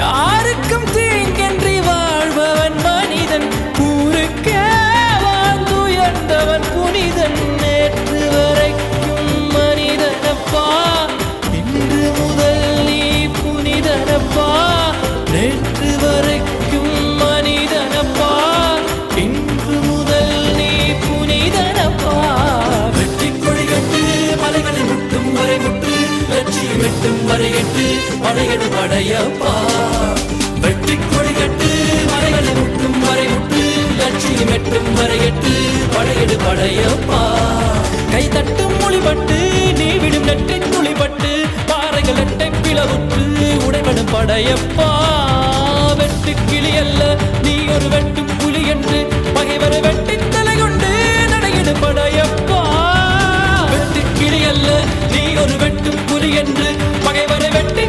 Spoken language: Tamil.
யாருக்கும் தீங்கன்றி வாழ்பவன் மனிதன், ஊருக்கே வாழ்ந்துயர்ந்தவன் புனிதன். நேற்று வரைக்கும் மனிதனப்பா, இன்று முதல் நீ புனிதனப்பா. நேற்று வரைக்கும் மனிதனப்பா, இன்று முதல் நீ புனிதனப்பா. வெற்றி கொடிகட்டு மலைகளை முட்டும் வரை முட்டு, லட்சியம் எட்டும் வரை எட்டு, படையெடு படையப்பா. வெற்றி கொடிகட்டு மலைகளை முட்டும் வரை முட்டு, லட்சியம் எட்டும் வரை எட்டு, படையெடு படையப்பா. கை தட்டும் மொழிபட்டு நீ விடும் நெட்டை துளிபட்டு, பாறைகள் எட்டை பிளவுற்று உடைபடும் படையப்பா. வெட்டு கிளி அல்ல நீ ஒரு வெட்டும் புலி என்று, பகைவரை வெட்டி தலை கொண்டு நடையிடு படையப்பா. வெட்டு கிளி அல்ல நீ ஒரு வெட்டும் புலி என்று, பகைவரை வெட்டி